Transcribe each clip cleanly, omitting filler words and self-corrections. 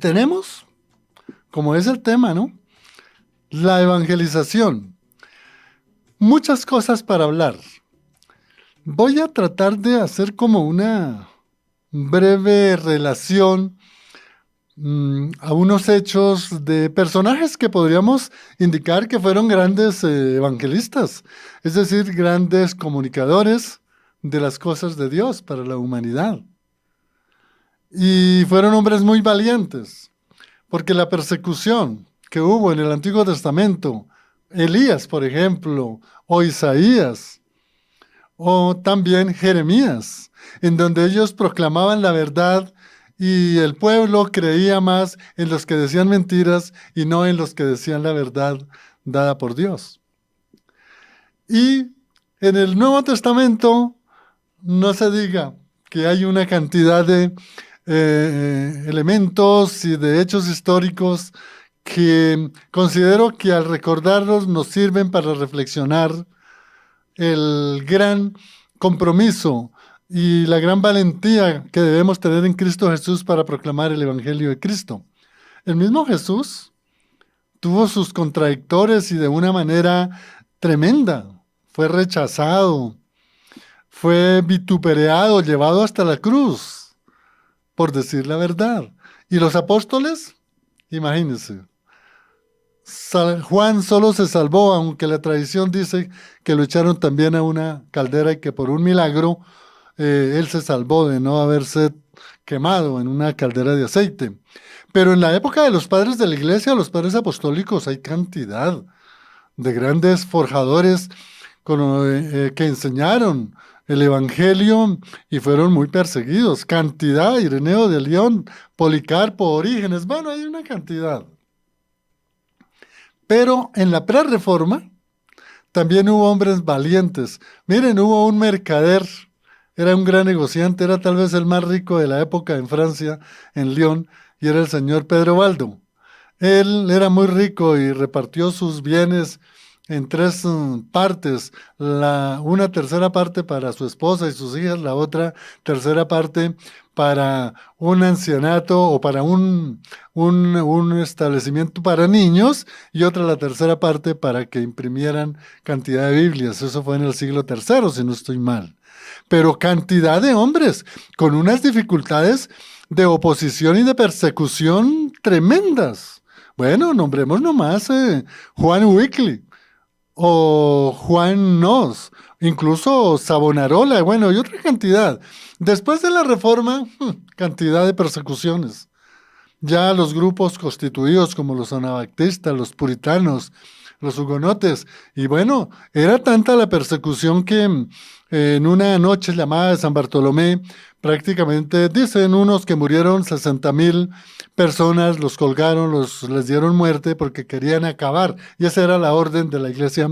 tenemos, como es el tema, ¿no? La evangelización. Muchas cosas para hablar. Voy a tratar de hacer como una breve relación a unos hechos de personajes que podríamos indicar que fueron grandes evangelistas, es decir, grandes comunicadores de las cosas de Dios para la humanidad. Y fueron hombres muy valientes, porque la persecución que hubo en el Antiguo Testamento, Elías, por ejemplo, o Isaías, o también Jeremías, en donde ellos proclamaban la verdad y el pueblo creía más en los que decían mentiras y no en los que decían la verdad dada por Dios. Y en el Nuevo Testamento no se diga que hay una cantidad de elementos y de hechos históricos que considero que al recordarlos nos sirven para reflexionar el gran compromiso y la gran valentía que debemos tener en Cristo Jesús para proclamar el Evangelio de Cristo. El mismo Jesús tuvo sus contradictores y de una manera tremenda. Fue rechazado, fue vituperado, llevado hasta la cruz, por decir la verdad. Y los apóstoles, imagínense, Juan solo se salvó, aunque la tradición dice que lo echaron también a una caldera y que por un milagro él se salvó de no haberse quemado en una caldera de aceite. Pero en la época de los padres de la iglesia, los padres apostólicos, hay cantidad de grandes forjadores que enseñaron el Evangelio y fueron muy perseguidos. Cantidad, Ireneo de León, Policarpo, Orígenes, bueno, hay una cantidad. Pero en la prerreforma también hubo hombres valientes. Miren, hubo un mercader, era un gran negociante, era tal vez el más rico de la época en Francia, en Lyon, y era el señor Pedro Baldo. Él era muy rico y repartió sus bienes en tres partes, una tercera parte para su esposa y sus hijas, la otra tercera parte para un ancianato o para un establecimiento para niños y otra la tercera parte para que imprimieran cantidad de Biblias. Eso fue en el siglo III, si no estoy mal. Pero cantidad de hombres con unas dificultades de oposición y de persecución tremendas. Bueno, nombremos nomás Juan Wycliffe o Juan Nos, incluso Savonarola, bueno, y otra cantidad. Después de la Reforma, cantidad de persecuciones. Ya los grupos constituidos como los anabaptistas, los puritanos, los hugonotes, y bueno, era tanta la persecución que en una noche llamada de San Bartolomé, prácticamente dicen unos que murieron 60,000 personas, los colgaron, les dieron muerte porque querían acabar. Y esa era la orden de la iglesia,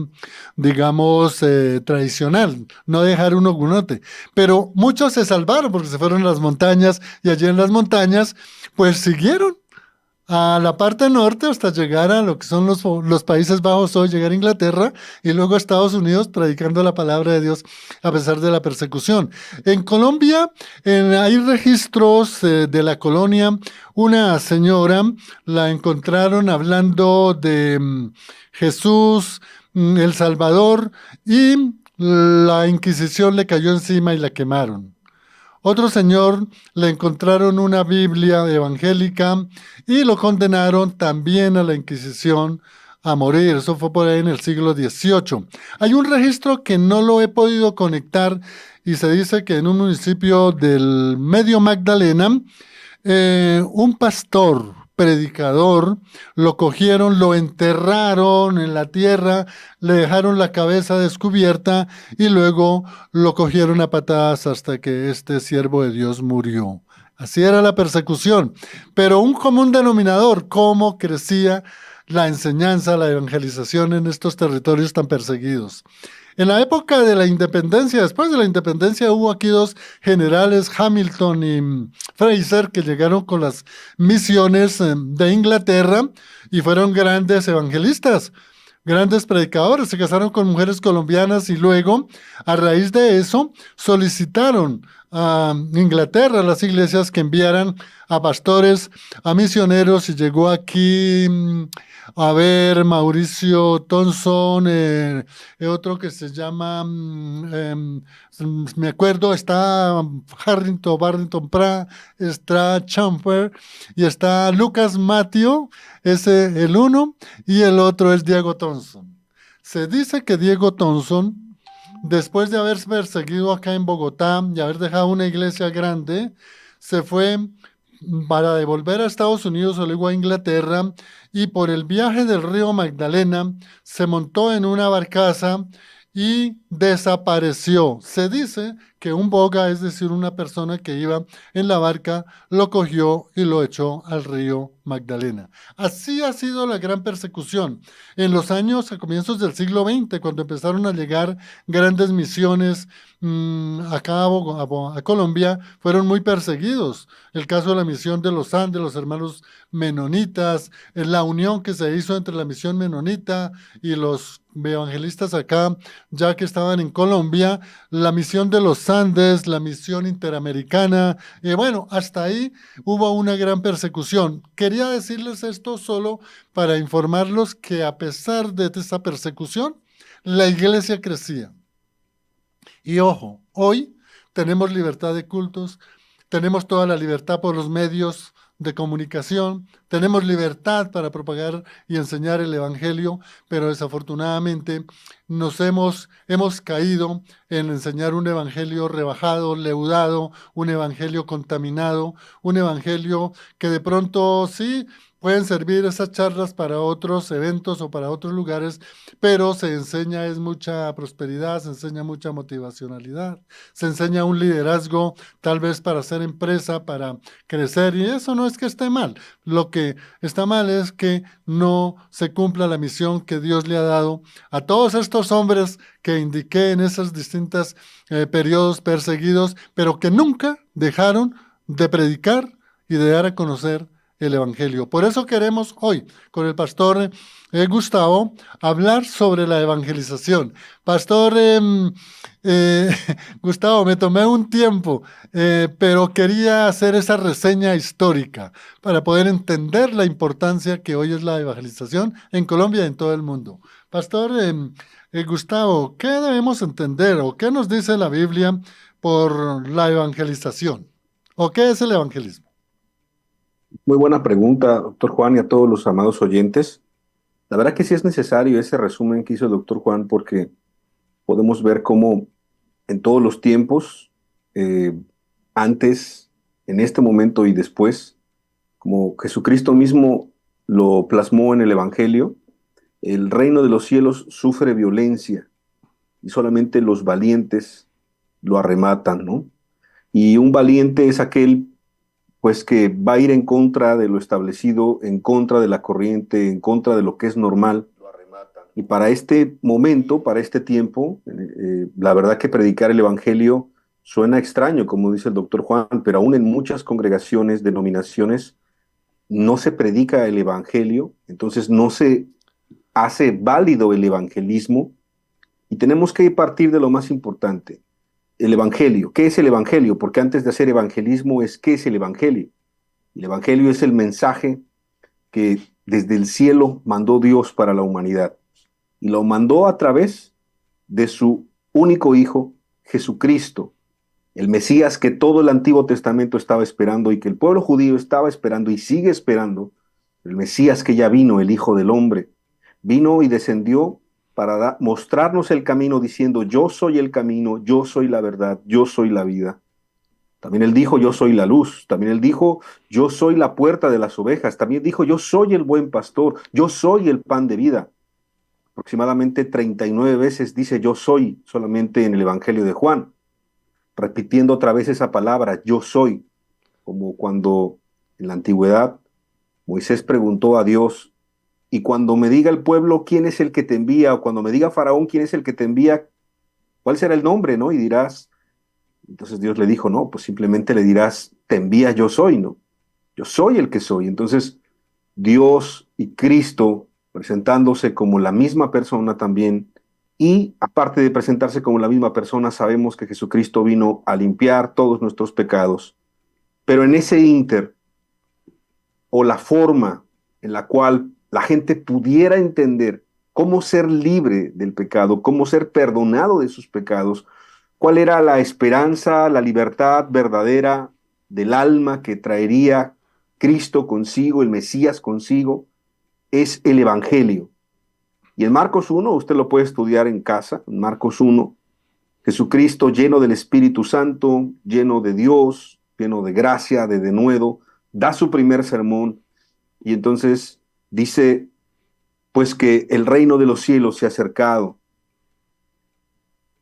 digamos, tradicional, no dejar un hugonote. Pero muchos se salvaron porque se fueron a las montañas y allí en las montañas, pues siguieron a la parte norte hasta llegar a lo que son los Países Bajos hoy, llegar a Inglaterra y luego a Estados Unidos predicando la palabra de Dios a pesar de la persecución. En Colombia hay registros de la colonia. Una señora la encontraron hablando de Jesús, el Salvador, y la Inquisición le cayó encima y la quemaron. Otro señor le encontraron una Biblia evangélica y lo condenaron también a la Inquisición a morir. Eso fue por ahí en el siglo XVIII. Hay un registro que no lo he podido conectar y se dice que en un municipio del Medio Magdalena, un pastor predicador, lo cogieron, lo enterraron en la tierra, le dejaron la cabeza descubierta y luego lo cogieron a patadas hasta que este siervo de Dios murió. Así era la persecución. Pero un común denominador, cómo crecía la enseñanza, la evangelización en estos territorios tan perseguidos. En la época de la independencia, después de la independencia, hubo aquí dos generales, Hamilton y Fraser, que llegaron con las misiones de Inglaterra y fueron grandes evangelistas, grandes predicadores. Se casaron con mujeres colombianas y luego, a raíz de eso, solicitaron a Inglaterra las iglesias que enviaran a pastores, a misioneros, y llegó aquí a ver Mauricio Thompson, otro que se llama, me acuerdo, está Barrington Pra, está Chamfer y está Lucas Matthew, ese el uno, y el otro es Diego Thompson. Se dice que Diego Thompson, después de haber perseguido acá en Bogotá y haber dejado una iglesia grande, se fue para devolver a Estados Unidos o luego a Inglaterra, y por el viaje del río Magdalena se montó en una barcaza y desapareció. Se dice que un boga, es decir, una persona que iba en la barca, lo cogió y lo echó al río Magdalena. Así ha sido la gran persecución. En los años, a comienzos del siglo XX, cuando empezaron a llegar grandes misiones acá a Colombia, fueron muy perseguidos. El caso de la misión de los Andes, los hermanos menonitas, la unión que se hizo entre la misión menonita y los evangelistas acá, ya que estaban en Colombia, la misión de los Andes, la misión interamericana, y bueno, hasta ahí hubo una gran persecución. Quería decirles esto solo para informarlos que a pesar de esa persecución, la iglesia crecía. Y ojo, hoy tenemos libertad de cultos, tenemos toda la libertad por los medios de comunicación, tenemos libertad para propagar y enseñar el Evangelio, pero desafortunadamente hemos caído en enseñar un Evangelio rebajado, leudado, un Evangelio contaminado, un Evangelio que de pronto sí pueden servir esas charlas para otros eventos o para otros lugares, pero se enseña es mucha prosperidad, se enseña mucha motivacionalidad, se enseña un liderazgo tal vez para hacer empresa, para crecer, y eso no es que esté mal. Lo que está mal es que no se cumpla la misión que Dios le ha dado a todos estos hombres que indiqué en esos distintos periodos perseguidos, pero que nunca dejaron de predicar y de dar a conocer el Evangelio. Por eso queremos hoy, con el pastor Gustavo, hablar sobre la evangelización. Pastor Gustavo, me tomé un tiempo, pero quería hacer esa reseña histórica para poder entender la importancia que hoy es la evangelización en Colombia y en todo el mundo. Pastor Gustavo, ¿qué debemos entender o qué nos dice la Biblia por la evangelización? ¿O qué es el evangelismo? Muy buena pregunta, doctor Juan, y a todos los amados oyentes. La verdad que sí es necesario ese resumen que hizo el doctor Juan, porque podemos ver cómo en todos los tiempos, eh, antes, en este momento y después, como Jesucristo mismo lo plasmó en el Evangelio, el reino de los cielos sufre violencia y solamente los valientes lo arrematan, ¿no? Y un valiente es aquel pues que va a ir en contra de lo establecido, en contra de la corriente, en contra de lo que es normal. Y para este momento, para este tiempo, la verdad que predicar el Evangelio suena extraño, como dice el doctor Juan, pero aún en muchas congregaciones, denominaciones, no se predica el Evangelio, entonces no se hace válido el evangelismo, y tenemos que partir de lo más importante. El Evangelio. ¿Qué es el Evangelio? Porque antes de hacer evangelismo ¿qué es el Evangelio? El Evangelio es el mensaje que desde el cielo mandó Dios para la humanidad. Y lo mandó a través de su único Hijo, Jesucristo, el Mesías que todo el Antiguo Testamento estaba esperando y que el pueblo judío estaba esperando y sigue esperando. El Mesías que ya vino, el Hijo del Hombre, vino y descendió para mostrarnos el camino diciendo: yo soy el camino, yo soy la verdad, yo soy la vida. También él dijo: yo soy la luz. También él dijo: yo soy la puerta de las ovejas. También dijo: yo soy el buen pastor, yo soy el pan de vida. Aproximadamente 39 veces dice yo soy solamente en el Evangelio de Juan, repitiendo otra vez esa palabra, yo soy, como cuando en la antigüedad Moisés preguntó a Dios: y cuando me diga el pueblo quién es el que te envía, o cuando me diga Faraón quién es el que te envía, ¿cuál será el nombre, no? Y dirás, entonces Dios le dijo: no, pues simplemente le dirás, te envía yo soy, ¿no? Yo soy el que soy. Entonces Dios y Cristo, presentándose como la misma persona también, Y aparte de presentarse como la misma persona, sabemos que Jesucristo vino a limpiar todos nuestros pecados. Pero en ese ínter, o la forma en la cual la gente pudiera entender cómo ser libre del pecado, cómo ser perdonado de sus pecados, cuál era la esperanza, la libertad verdadera del alma que traería Cristo consigo, el Mesías consigo, es el Evangelio. Y en Marcos 1, usted lo puede estudiar en casa, en Marcos 1, Jesucristo lleno del Espíritu Santo, lleno de Dios, lleno de gracia, de denuedo, da su primer sermón y entonces dice, pues que el reino de los cielos se ha acercado.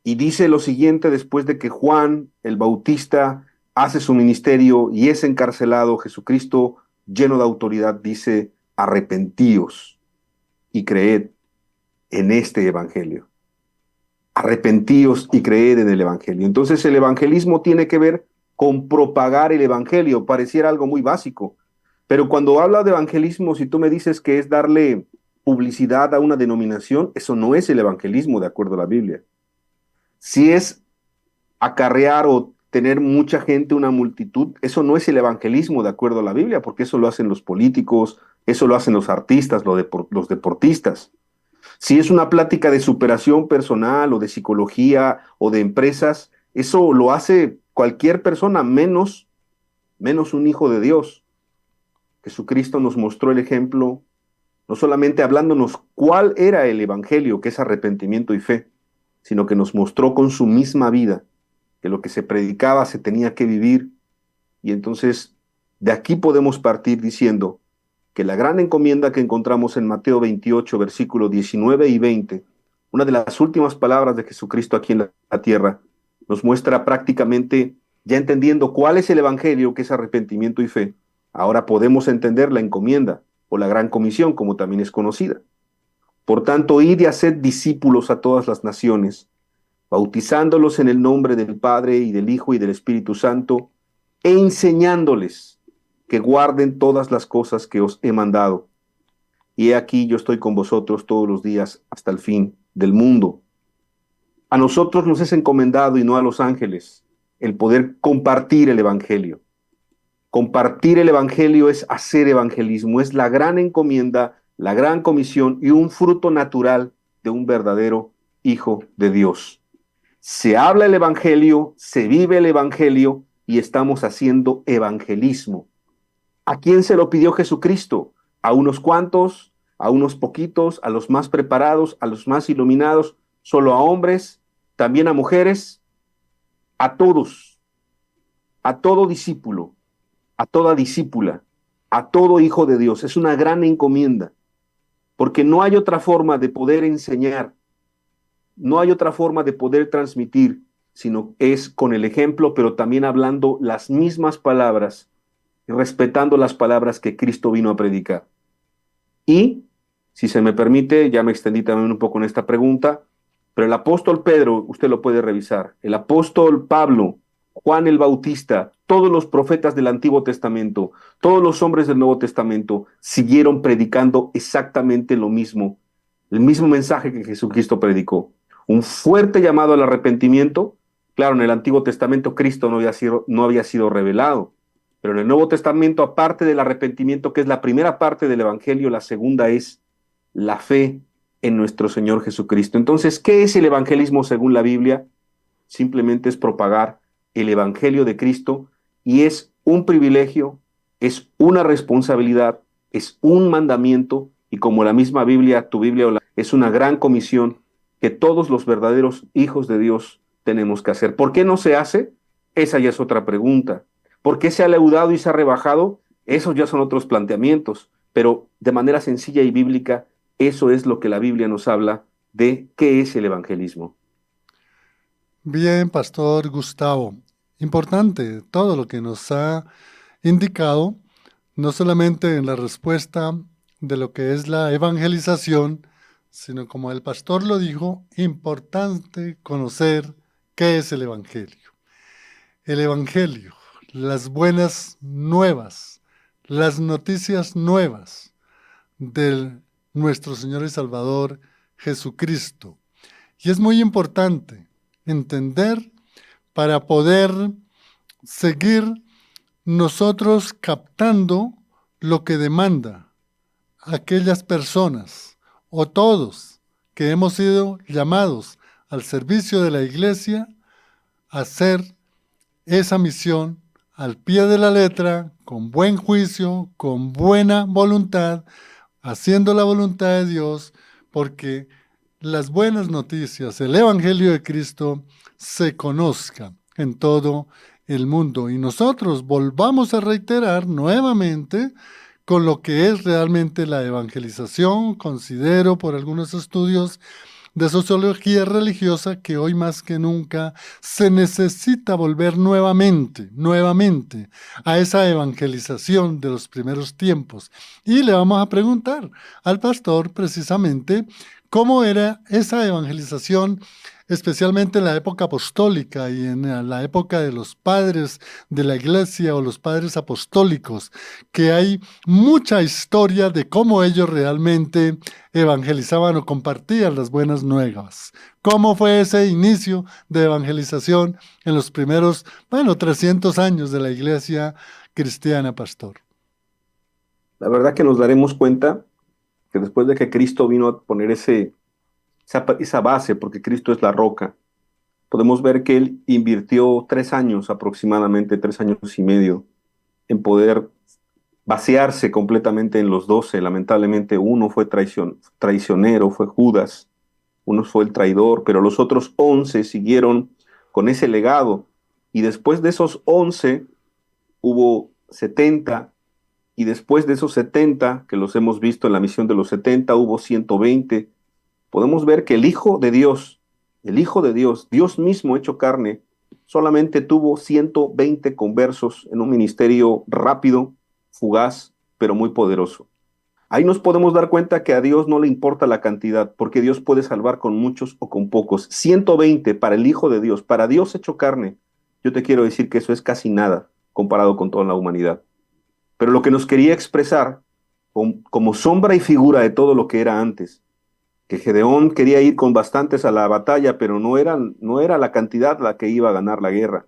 Y dice lo siguiente después de que Juan el Bautista hace su ministerio y es encarcelado, Jesucristo, lleno de autoridad, dice, arrepentíos y creed en este evangelio. Arrepentíos y creed en el evangelio. Entonces el evangelismo tiene que ver con propagar el evangelio. Pareciera algo muy básico, pero cuando habla de evangelismo, si tú me dices que es darle publicidad a una denominación, eso no es el evangelismo de acuerdo a la Biblia. Si es acarrear o tener mucha gente, una multitud, eso no es el evangelismo de acuerdo a la Biblia, porque eso lo hacen los políticos, eso lo hacen los artistas, los deportistas. Si es una plática de superación personal o de psicología o de empresas, eso lo hace cualquier persona, menos un hijo de Dios. Jesucristo nos mostró el ejemplo, no solamente hablándonos cuál era el evangelio, que es arrepentimiento y fe, sino que nos mostró con su misma vida que lo que se predicaba se tenía que vivir. Y entonces de aquí podemos partir diciendo que la gran encomienda que encontramos en Mateo 28, versículos 19 y 20, una de las últimas palabras de Jesucristo aquí en la tierra, nos muestra prácticamente, ya entendiendo cuál es el evangelio, que es arrepentimiento y fe, ahora podemos entender la encomienda o la gran comisión, como también es conocida. Por tanto, id y haced discípulos a todas las naciones, bautizándolos en el nombre del Padre y del Hijo y del Espíritu Santo, e enseñándoles que guarden todas las cosas que os he mandado. Y he aquí yo estoy con vosotros todos los días hasta el fin del mundo. A nosotros nos es encomendado, y no a los ángeles, el poder compartir el evangelio. Compartir el evangelio es hacer evangelismo, es la gran encomienda, la gran comisión y un fruto natural de un verdadero hijo de Dios. Se habla el evangelio, se vive el evangelio y estamos haciendo evangelismo. ¿A quién se lo pidió Jesucristo? ¿A unos cuantos? ¿A unos poquitos? ¿A los más preparados? ¿A los más iluminados? ¿Solo a hombres? ¿También a mujeres? A todos, a todo discípulo, a toda discípula, a todo hijo de Dios. Es una gran encomienda, porque no hay otra forma de poder enseñar, no hay otra forma de poder transmitir, sino es con el ejemplo, pero también hablando las mismas palabras, respetando las palabras que Cristo vino a predicar. Y, si se me permite, ya me extendí también un poco en esta pregunta, pero el apóstol Pedro, usted lo puede revisar, el apóstol Pablo, Juan el Bautista, todos los profetas del Antiguo Testamento, todos los hombres del Nuevo Testamento siguieron predicando exactamente lo mismo, el mismo mensaje que Jesucristo predicó. Un fuerte llamado al arrepentimiento. Claro, en el Antiguo Testamento Cristo no había sido revelado, pero en el Nuevo Testamento, aparte del arrepentimiento, que es la primera parte del Evangelio, la segunda es la fe en nuestro Señor Jesucristo. Entonces, ¿qué es el evangelismo según la Biblia? Simplemente es propagar el Evangelio de Cristo y es un privilegio, es una responsabilidad, es un mandamiento y como la misma Biblia, tu Biblia, es una gran comisión que todos los verdaderos hijos de Dios tenemos que hacer. ¿Por qué no se hace? Esa ya es otra pregunta. ¿Por qué se ha leudado y se ha rebajado? Esos ya son otros planteamientos, pero de manera sencilla y bíblica, eso es lo que la Biblia nos habla de qué es el evangelismo. Bien, Pastor Gustavo. Importante todo lo que nos ha indicado, no solamente en la respuesta de lo que es la evangelización, sino como el pastor lo dijo, importante conocer qué es el evangelio. El evangelio, las buenas nuevas, las noticias nuevas de nuestro Señor y Salvador Jesucristo. Y es muy importante entender para poder seguir nosotros captando lo que demanda aquellas personas o todos que hemos sido llamados al servicio de la iglesia a hacer esa misión al pie de la letra, con buen juicio, con buena voluntad, haciendo la voluntad de Dios, porque las buenas noticias, el Evangelio de Cristo, se conozca en todo el mundo. Y nosotros volvamos a reiterar nuevamente con lo que es realmente la evangelización. Considero por algunos estudios de sociología religiosa que hoy más que nunca se necesita volver nuevamente a esa evangelización de los primeros tiempos. Y le vamos a preguntar al pastor precisamente cómo era esa evangelización, especialmente en la época apostólica y en la época de los padres de la iglesia o los padres apostólicos, que hay mucha historia de cómo ellos realmente evangelizaban o compartían las buenas nuevas. ¿Cómo fue ese inicio de evangelización en los primeros, 300 años de la iglesia cristiana, pastor? La verdad que nos daremos cuenta que después de que Cristo vino a poner esa base, porque Cristo es la roca, podemos ver que Él invirtió 3 años aproximadamente, 3 años y medio, en poder vaciarse completamente en los 12. Lamentablemente uno fue traicionero, fue Judas, uno fue el traidor, pero los otros 11 siguieron con ese legado. Y después de esos 11 hubo 70, y después de esos 70, que los hemos visto en la misión de los 70, hubo 120. Podemos ver que el Hijo de Dios, Dios mismo hecho carne, solamente tuvo 120 conversos en un ministerio rápido, fugaz, pero muy poderoso. Ahí nos podemos dar cuenta que a Dios no le importa la cantidad, porque Dios puede salvar con muchos o con pocos. 120 para el Hijo de Dios, para Dios hecho carne. Yo te quiero decir que eso es casi nada comparado con toda la humanidad. Pero lo que nos quería expresar, como sombra y figura de todo lo que era antes, que Gedeón quería ir con bastantes a la batalla, pero no era la cantidad la que iba a ganar la guerra.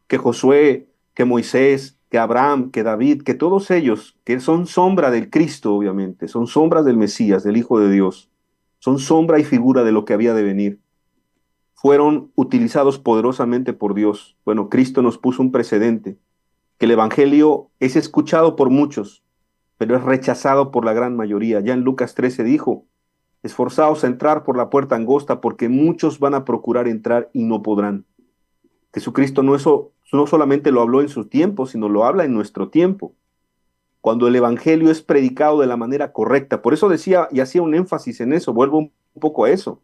Que Josué, que Moisés, que Abraham, que David, que todos ellos, que son sombra del Cristo, obviamente, son sombras del Mesías, del Hijo de Dios, son sombra y figura de lo que había de venir, fueron utilizados poderosamente por Dios. Bueno, Cristo nos puso un precedente, que el Evangelio es escuchado por muchos, pero es rechazado por la gran mayoría. Ya en Lucas 13 dijo: esforzaos a entrar por la puerta angosta, porque muchos van a procurar entrar y no podrán. Jesucristo no solamente lo habló en su tiempo, sino lo habla en nuestro tiempo, cuando el Evangelio es predicado de la manera correcta. Por eso decía y hacía un énfasis en eso, vuelvo un poco a eso. O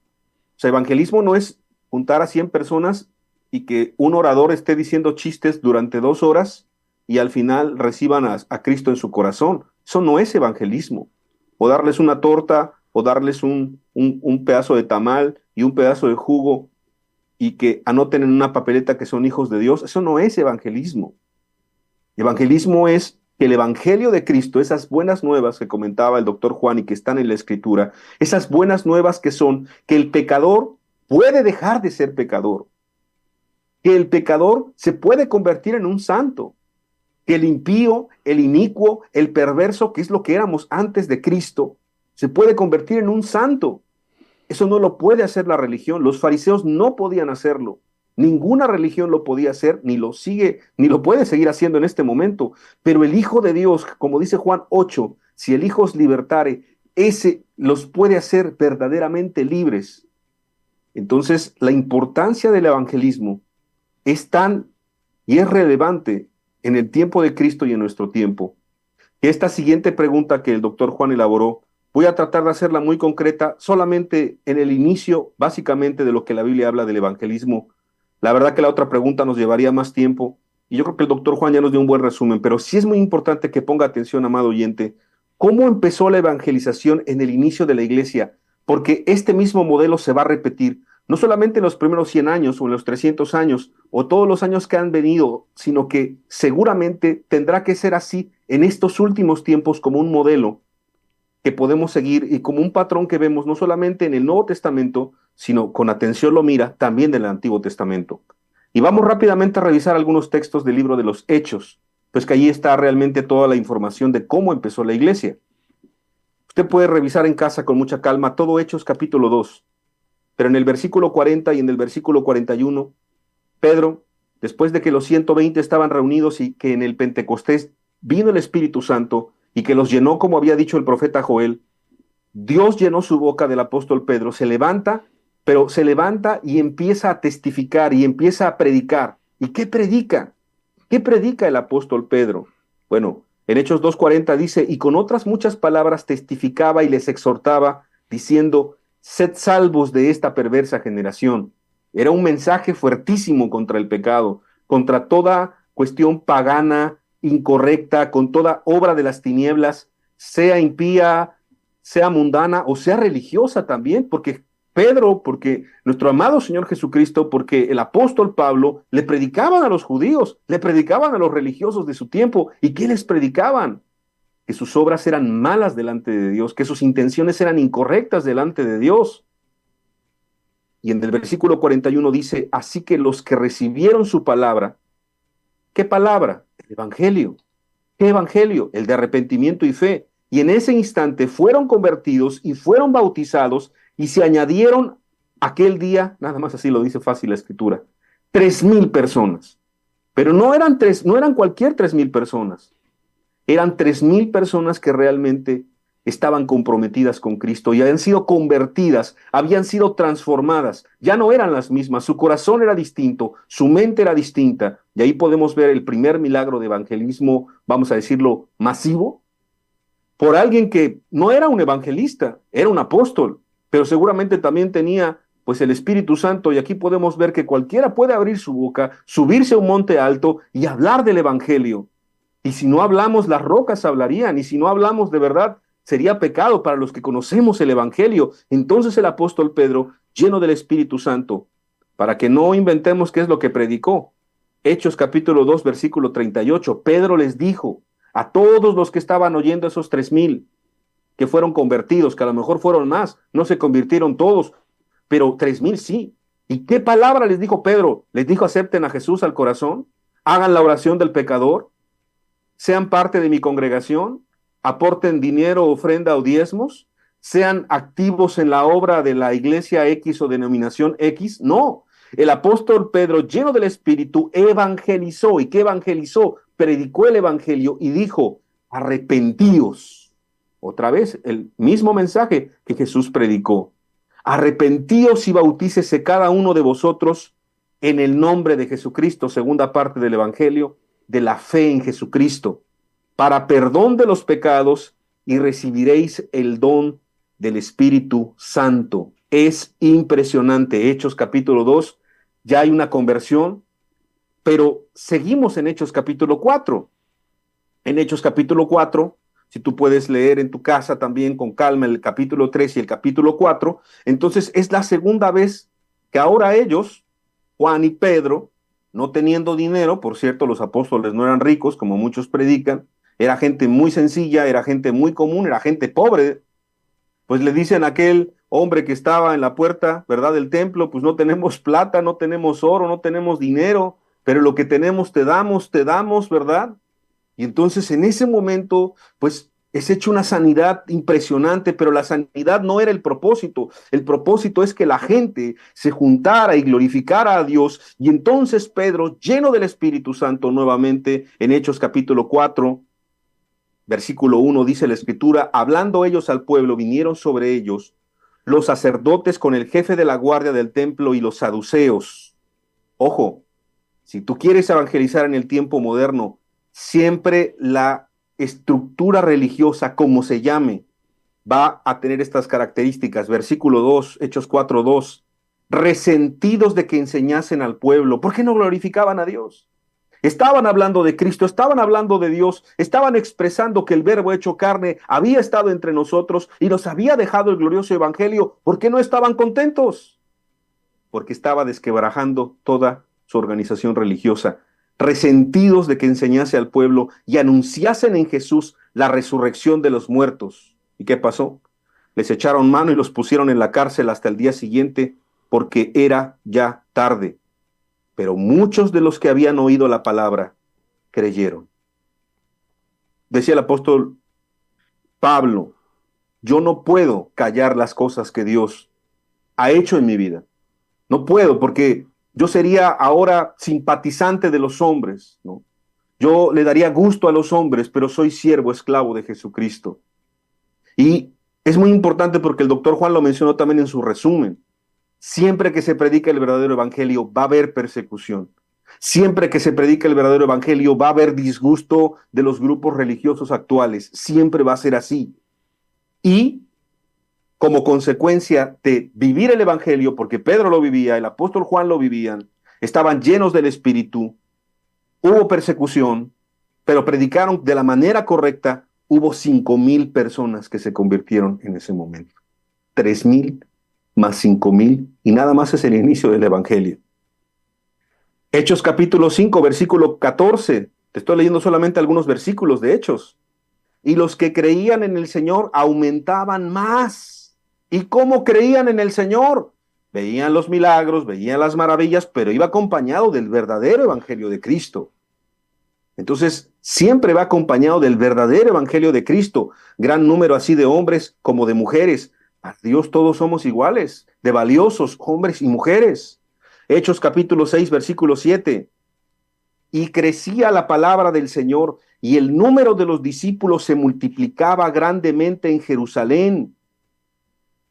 sea, evangelismo no es juntar a 100 personas y que un orador esté diciendo chistes durante 2 horas y al final reciban a Cristo en su corazón. Eso no es evangelismo. O darles una torta, o darles un pedazo de tamal y un pedazo de jugo, y que anoten en una papeleta que son hijos de Dios. Eso no es evangelismo. Evangelismo es que el Evangelio de Cristo, esas buenas nuevas que comentaba el doctor Juan y que están en la Escritura, esas buenas nuevas que son que el pecador puede dejar de ser pecador, que el pecador se puede convertir en un santo, que el impío, el inicuo, el perverso, que es lo que éramos antes de Cristo, se puede convertir en un santo. Eso no lo puede hacer la religión. Los fariseos no podían hacerlo. Ninguna religión lo podía hacer, ni lo puede seguir haciendo en este momento. Pero el Hijo de Dios, como dice Juan 8, si el Hijo os libertare, ese los puede hacer verdaderamente libres. Entonces, la importancia del evangelismo es tan y es relevante en el tiempo de Cristo y en nuestro tiempo. Esta siguiente pregunta que el doctor Juan elaboró, voy a tratar de hacerla muy concreta, solamente en el inicio, básicamente, de lo que la Biblia habla del evangelismo. La verdad que la otra pregunta nos llevaría más tiempo, y yo creo que el doctor Juan ya nos dio un buen resumen, pero sí es muy importante que ponga atención, amado oyente, cómo empezó la evangelización en el inicio de la iglesia, porque este mismo modelo se va a repetir, no solamente en los primeros 100 años o en los 300 años, o todos los años que han venido, sino que seguramente tendrá que ser así en estos últimos tiempos como un modelo, que podemos seguir y como un patrón que vemos no solamente en el Nuevo Testamento, sino con atención lo mira también del Antiguo Testamento. Y vamos rápidamente a revisar algunos textos del libro de los Hechos, pues que allí está realmente toda la información de cómo empezó la iglesia. Usted puede revisar en casa con mucha calma todo Hechos capítulo 2, pero en el versículo 40 y en el versículo 41, Pedro, después de que los 120 estaban reunidos y que en el Pentecostés vino el Espíritu Santo y que los llenó como había dicho el profeta Joel, Dios llenó su boca del apóstol Pedro, se levanta, pero se levanta y empieza a testificar y empieza a predicar. ¿Y qué predica? ¿Qué predica el apóstol Pedro? Bueno, en Hechos 2:40 dice, y con otras muchas palabras testificaba y les exhortaba, diciendo, sed salvos de esta perversa generación. Era un mensaje fuertísimo contra el pecado, contra toda cuestión pagana, incorrecta, con toda obra de las tinieblas, sea impía, sea mundana o sea religiosa también, porque Pedro, porque nuestro amado Señor Jesucristo, porque el apóstol Pablo le predicaban a los judíos, le predicaban a los religiosos de su tiempo. ¿Y qué les predicaban? Que sus obras eran malas delante de Dios, que sus intenciones eran incorrectas delante de Dios. Y en el versículo 41 dice, así que los que recibieron su palabra, ¿qué palabra? El evangelio. ¿Qué evangelio? El de arrepentimiento y fe. Y en ese instante fueron convertidos y fueron bautizados y se añadieron aquel día, nada más así lo dice fácil la escritura, 3,000 personas. Pero no eran cualquier 3,000 personas. Eran 3,000 personas que realmente estaban comprometidas con Cristo y habían sido convertidas, habían sido transformadas, ya no eran las mismas, su corazón era distinto, su mente era distinta, y ahí podemos ver el primer milagro de evangelismo, vamos a decirlo, masivo, por alguien que no era un evangelista, era un apóstol, pero seguramente también tenía pues el Espíritu Santo, y aquí podemos ver que cualquiera puede abrir su boca, subirse a un monte alto y hablar del evangelio. Y si no hablamos, las rocas hablarían, y si no hablamos de verdad, sería pecado para los que conocemos el evangelio. Entonces el apóstol Pedro, lleno del Espíritu Santo, para que no inventemos qué es lo que predicó. Hechos capítulo 2, versículo 38, Pedro les dijo a todos los que estaban oyendo, esos 3,000 que fueron convertidos, que a lo mejor fueron más, no se convirtieron todos, pero 3,000 sí. ¿Y qué palabra les dijo Pedro? Les dijo, acepten a Jesús al corazón, hagan la oración del pecador, sean parte de mi congregación, aporten dinero, ofrenda o diezmos, sean activos en la obra de la iglesia X o denominación X. No, el apóstol Pedro, lleno del Espíritu, evangelizó. ¿Y qué evangelizó? Predicó el evangelio y dijo, arrepentíos. Otra vez, el mismo mensaje que Jesús predicó. Arrepentíos y bautícese cada uno de vosotros en el nombre de Jesucristo, segunda parte del evangelio, de la fe en Jesucristo, para perdón de los pecados, y recibiréis el don del Espíritu Santo. Es impresionante. Hechos capítulo 2, ya hay una conversión, pero seguimos en Hechos capítulo 4. En Hechos capítulo 4, si tú puedes leer en tu casa también con calma el capítulo 3 y el capítulo 4, entonces es la segunda vez que ahora ellos, Juan y Pedro, no teniendo dinero, por cierto, los apóstoles no eran ricos, como muchos predican, era gente muy sencilla, era gente muy común, era gente pobre, pues le dicen a aquel hombre que estaba en la puerta, ¿verdad?, del templo, pues no tenemos plata, no tenemos oro, no tenemos dinero, pero lo que tenemos te damos, ¿verdad? Y entonces en ese momento, pues es hecho una sanidad impresionante, pero la sanidad no era el propósito. El propósito es que la gente se juntara y glorificara a Dios. Y entonces Pedro, lleno del Espíritu Santo nuevamente, en Hechos capítulo 4, versículo 1, dice la Escritura, hablando ellos al pueblo, vinieron sobre ellos los sacerdotes con el jefe de la guardia del templo y los saduceos. Ojo, si tú quieres evangelizar en el tiempo moderno, siempre la estructura religiosa, como se llame, va a tener estas características. Versículo 2, Hechos 4:2, resentidos de que enseñasen al pueblo. ¿Por qué no glorificaban a Dios? Estaban hablando de Cristo, estaban hablando de Dios, estaban expresando que el Verbo hecho carne había estado entre nosotros y nos había dejado el glorioso evangelio. ¿Por qué no estaban contentos? Porque estaba desquebrajando toda su organización religiosa, resentidos de que enseñase al pueblo y anunciasen en Jesús la resurrección de los muertos. ¿Y qué pasó? Les echaron mano y los pusieron en la cárcel hasta el día siguiente porque era ya tarde. Pero muchos de los que habían oído la palabra creyeron. Decía el apóstol Pablo, yo no puedo callar las cosas que Dios ha hecho en mi vida. No puedo porque yo sería ahora simpatizante de los hombres, ¿no? Yo le daría gusto a los hombres, pero soy siervo, esclavo de Jesucristo. Y es muy importante porque el doctor Juan lo mencionó también en su resumen. Siempre que se predica el verdadero evangelio va a haber persecución. Siempre que se predica el verdadero evangelio va a haber disgusto de los grupos religiosos actuales. Siempre va a ser así. Y como consecuencia de vivir el evangelio, porque Pedro lo vivía, el apóstol Juan lo vivían, estaban llenos del Espíritu, hubo persecución, pero predicaron de la manera correcta. Hubo 5,000 personas que se convirtieron en ese momento. 3,000 más 5,000, y nada más es el inicio del evangelio. Hechos capítulo 5, versículo 14. Te estoy leyendo solamente algunos versículos de Hechos. Y los que creían en el Señor aumentaban más. ¿Y cómo creían en el Señor? Veían los milagros, veían las maravillas, pero iba acompañado del verdadero evangelio de Cristo. Entonces, siempre va acompañado del verdadero evangelio de Cristo. Gran número así de hombres como de mujeres. A Dios todos somos iguales, de valiosos hombres y mujeres. Hechos capítulo 6, versículo 7. Y crecía la palabra del Señor, y el número de los discípulos se multiplicaba grandemente en Jerusalén.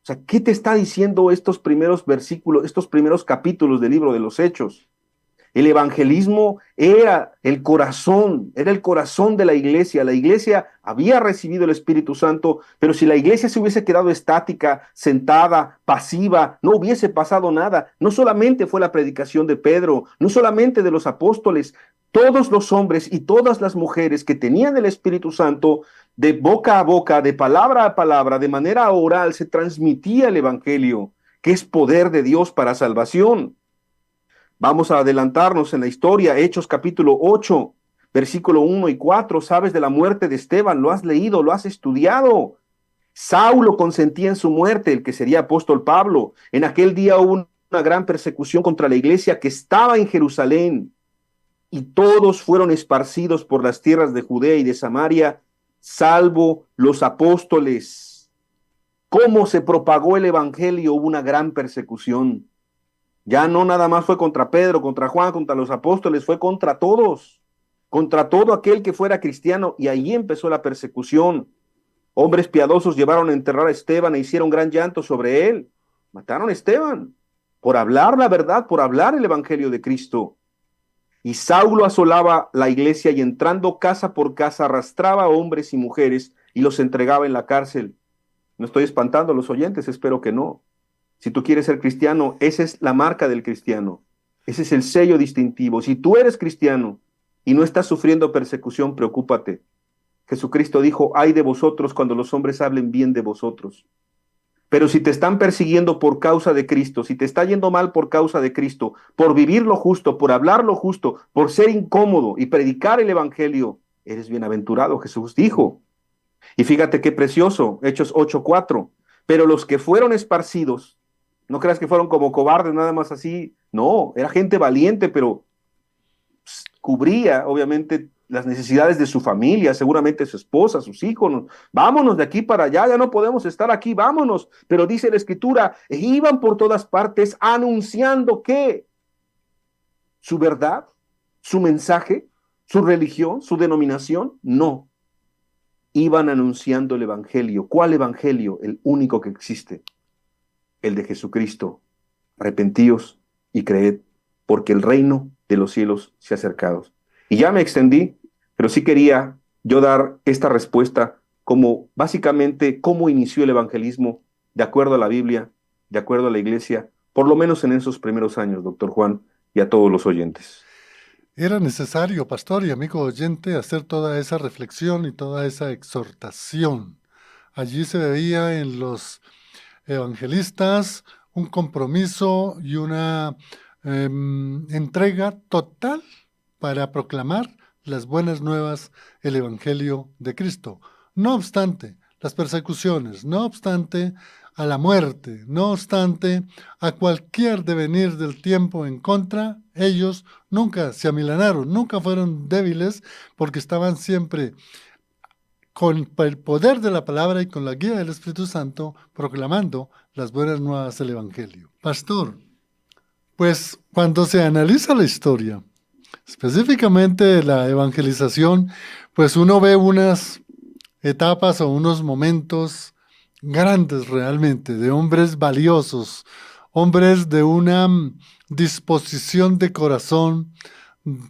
O sea, ¿qué te está diciendo estos primeros versículos, estos primeros capítulos del libro de los Hechos? El evangelismo era el corazón de la iglesia. La iglesia había recibido el Espíritu Santo, pero si la iglesia se hubiese quedado estática, sentada, pasiva, no hubiese pasado nada. No solamente fue la predicación de Pedro, no solamente de los apóstoles, todos los hombres y todas las mujeres que tenían el Espíritu Santo, de boca a boca, de palabra a palabra, de manera oral, se transmitía el evangelio, que es poder de Dios para salvación. Vamos a adelantarnos en la historia, Hechos capítulo 8, versículo 1 y 4. Sabes de la muerte de Esteban, lo has leído, lo has estudiado. Saulo consentía en su muerte, el que sería apóstol Pablo. En aquel día hubo una gran persecución contra la iglesia que estaba en Jerusalén, y todos fueron esparcidos por las tierras de Judea y de Samaria, salvo los apóstoles. ¿Cómo se propagó el evangelio? Hubo una gran persecución. Ya no nada más fue contra Pedro, contra Juan, contra los apóstoles, fue contra todos, contra todo aquel que fuera cristiano, y ahí empezó la persecución. Hombres piadosos llevaron a enterrar a Esteban e hicieron gran llanto sobre él. Mataron a Esteban por hablar la verdad, por hablar el evangelio de Cristo. Y Saulo asolaba la iglesia y entrando casa por casa arrastraba a hombres y mujeres y los entregaba en la cárcel. No estoy espantando a los oyentes, espero que no. Si tú quieres ser cristiano, esa es la marca del cristiano. Ese es el sello distintivo. Si tú eres cristiano y no estás sufriendo persecución, preocúpate. Jesucristo dijo, ay de vosotros cuando los hombres hablen bien de vosotros. Pero si te están persiguiendo por causa de Cristo, si te está yendo mal por causa de Cristo, por vivir lo justo, por hablar lo justo, por ser incómodo y predicar el evangelio, eres bienaventurado, Jesús dijo. Y fíjate qué precioso, Hechos 8:4. Pero los que fueron esparcidos, no creas que fueron como cobardes, nada más así. No, era gente valiente, pero cubría, obviamente, las necesidades de su familia, seguramente su esposa, sus hijos. Vámonos de aquí para allá, ya no podemos estar aquí, vámonos. Pero dice la Escritura, e iban por todas partes anunciando que su verdad, su mensaje, su religión, su denominación, no. Iban anunciando el evangelio. ¿Cuál evangelio? El único que existe, el de Jesucristo. Arrepentíos y creed, porque el reino de los cielos se ha acercado. Y ya me extendí, pero sí quería yo dar esta respuesta como básicamente cómo inició el evangelismo de acuerdo a la Biblia, de acuerdo a la iglesia, por lo menos en esos primeros años, doctor Juan, y a todos los oyentes. Era necesario, pastor y amigo oyente, hacer toda esa reflexión y toda esa exhortación. Allí se veía en los evangelistas un compromiso y una entrega total para proclamar las buenas nuevas, el Evangelio de Cristo. No obstante, las persecuciones, no obstante a la muerte, no obstante a cualquier devenir del tiempo en contra, ellos nunca se amilanaron, nunca fueron débiles porque estaban siempre con el poder de la palabra y con la guía del Espíritu Santo proclamando las buenas nuevas del Evangelio. Pastor, pues cuando se analiza la historia, específicamente la evangelización, pues uno ve unas etapas o unos momentos grandes realmente, de hombres valiosos, hombres de una disposición de corazón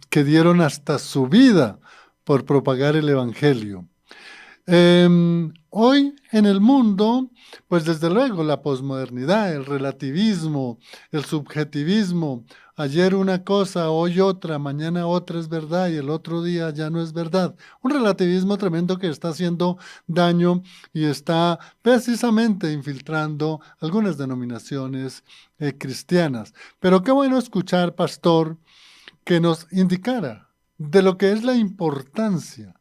que dieron hasta su vida por propagar el Evangelio. Hoy en el mundo, pues desde luego la posmodernidad, el relativismo, el subjetivismo, ayer una cosa, hoy otra, mañana otra es verdad y el otro día ya no es verdad. Un relativismo tremendo que está haciendo daño y está precisamente infiltrando algunas denominaciones cristianas. Pero qué bueno escuchar, pastor, que nos indicara de lo que es la importancia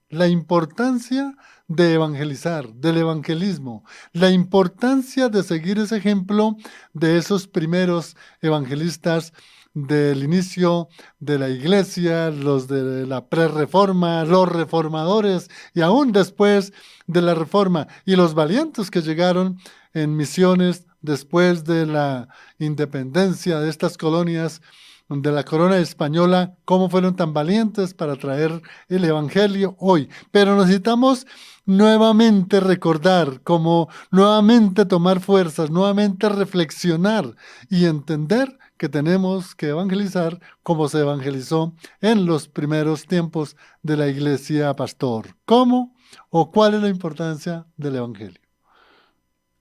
de evangelizar, del evangelismo, la importancia de seguir ese ejemplo de esos primeros evangelistas del inicio de la iglesia, los de la prerreforma, los reformadores y aún después de la reforma y los valientes que llegaron en misiones después de la independencia de estas colonias de la corona española, cómo fueron tan valientes para traer el evangelio hoy. Pero necesitamos nuevamente recordar, como nuevamente tomar fuerzas, nuevamente reflexionar y entender que tenemos que evangelizar como se evangelizó en los primeros tiempos de la iglesia, pastor. ¿Cómo o cuál es la importancia del evangelio?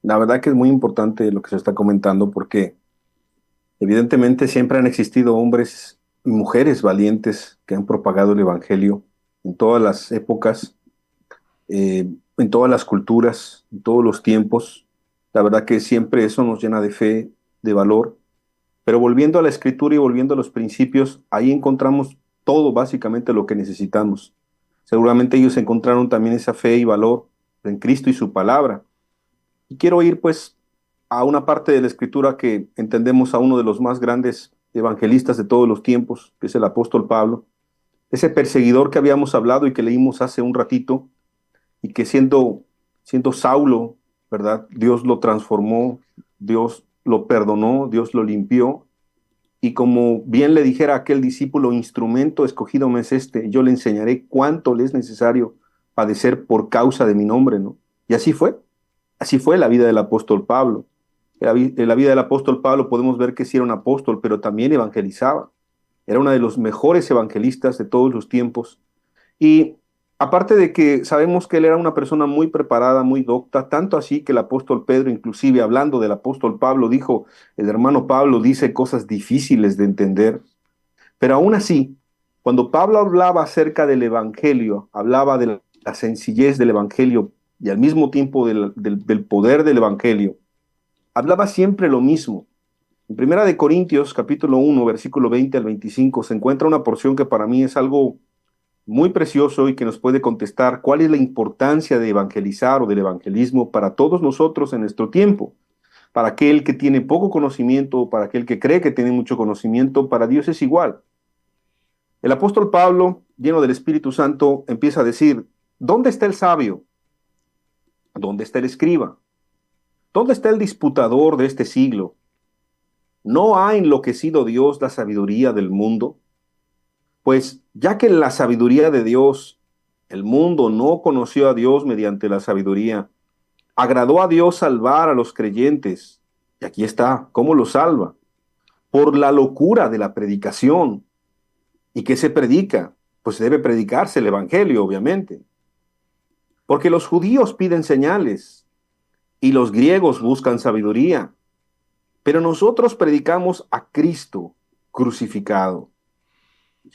La verdad que es muy importante lo que se está comentando porque evidentemente siempre han existido hombres y mujeres valientes que han propagado el evangelio en todas las épocas, en todas las culturas, en todos los tiempos. La verdad que siempre eso nos llena de fe, de valor. Pero volviendo a la escritura y volviendo a los principios, ahí encontramos todo básicamente lo que necesitamos. Seguramente ellos encontraron también esa fe y valor en Cristo y su palabra. Y quiero ir pues a una parte de la escritura que entendemos a uno de los más grandes evangelistas de todos los tiempos, que es el apóstol Pablo, ese perseguidor que habíamos hablado y que leímos hace un ratito, y que siendo Saulo, ¿verdad? Dios lo transformó, Dios lo perdonó, Dios lo limpió, y como bien le dijera a aquel discípulo, instrumento escogido me es este, yo le enseñaré cuánto le es necesario padecer por causa de mi nombre, ¿no? Y así fue la vida del apóstol Pablo. En la vida del apóstol Pablo podemos ver que sí era un apóstol, pero también evangelizaba. Era uno de los mejores evangelistas de todos los tiempos. Y aparte de que sabemos que él era una persona muy preparada, muy docta, tanto así que el apóstol Pedro, inclusive hablando del apóstol Pablo, dijo, el hermano Pablo dice cosas difíciles de entender. Pero aún así, cuando Pablo hablaba acerca del evangelio, hablaba de la sencillez del evangelio y al mismo tiempo del poder del evangelio, hablaba siempre lo mismo. En Primera de Corintios, capítulo 1, versículo 20 al 25, se encuentra una porción que para mí es algo muy precioso y que nos puede contestar cuál es la importancia de evangelizar o del evangelismo para todos nosotros en nuestro tiempo. Para aquel que tiene poco conocimiento, para aquel que cree que tiene mucho conocimiento, para Dios es igual. El apóstol Pablo, lleno del Espíritu Santo, empieza a decir, ¿dónde está el sabio? ¿Dónde está el escriba? ¿Dónde está el disputador de este siglo? ¿No ha enloquecido Dios la sabiduría del mundo? Pues ya que en la sabiduría de Dios, el mundo no conoció a Dios mediante la sabiduría, agradó a Dios salvar a los creyentes. Y aquí está, ¿cómo los salva? Por la locura de la predicación. ¿Y qué se predica? Pues debe predicarse el evangelio, obviamente. Porque los judíos piden señales y los griegos buscan sabiduría. Pero nosotros predicamos a Cristo crucificado.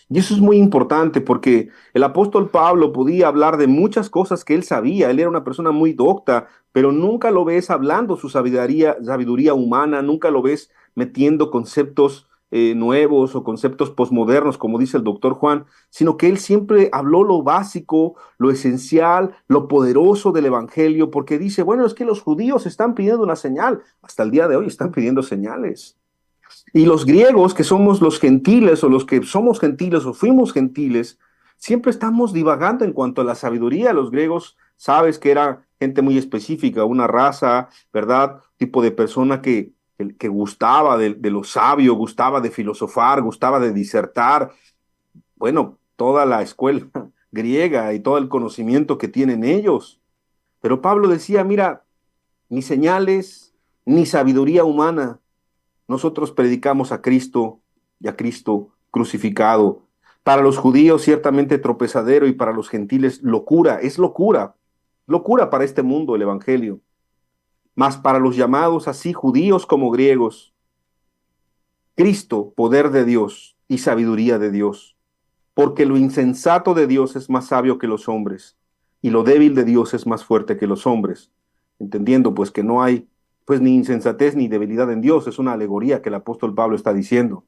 Y eso es muy importante porque el apóstol Pablo podía hablar de muchas cosas que él sabía. Él era una persona muy docta, pero nunca lo ves hablando su sabiduría humana, nunca lo ves metiendo conceptos nuevos o conceptos posmodernos, como dice el doctor Juan, sino que él siempre habló lo básico, lo esencial, lo poderoso del Evangelio, porque dice, bueno, es que los judíos están pidiendo una señal, hasta el día de hoy están pidiendo señales. Y los griegos, que somos los gentiles o los que somos gentiles o fuimos gentiles, siempre estamos divagando en cuanto a la sabiduría. Los griegos, sabes que era gente muy específica, una raza, ¿verdad? Tipo de persona que gustaba de lo sabio, gustaba de filosofar, gustaba de disertar. Bueno, toda la escuela griega y todo el conocimiento que tienen ellos. Pero Pablo decía, mira, ni señales, ni sabiduría humana, nosotros predicamos a Cristo y a Cristo crucificado. Para los judíos ciertamente tropezadero y para los gentiles locura, es locura, locura para este mundo el Evangelio. Mas para los llamados así judíos como griegos, Cristo, poder de Dios y sabiduría de Dios. Porque lo insensato de Dios es más sabio que los hombres y lo débil de Dios es más fuerte que los hombres. Entendiendo pues que no hay pues ni insensatez ni debilidad en Dios, es una alegoría que el apóstol Pablo está diciendo.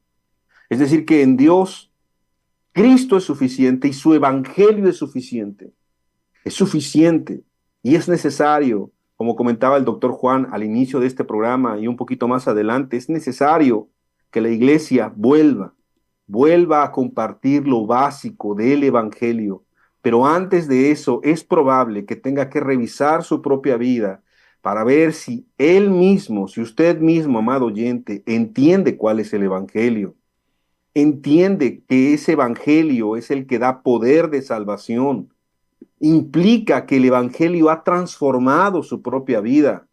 Es decir, que en Dios Cristo es suficiente y su evangelio es suficiente y es necesario, como comentaba el doctor Juan al inicio de este programa y un poquito más adelante, es necesario que la iglesia vuelva a compartir lo básico del evangelio. Pero antes de eso es probable que tenga que revisar su propia vida para ver si él mismo, si usted mismo, amado oyente, entiende cuál es el evangelio. Entiende que ese evangelio es el que da poder de salvación. Implica que el evangelio ha transformado su propia vida.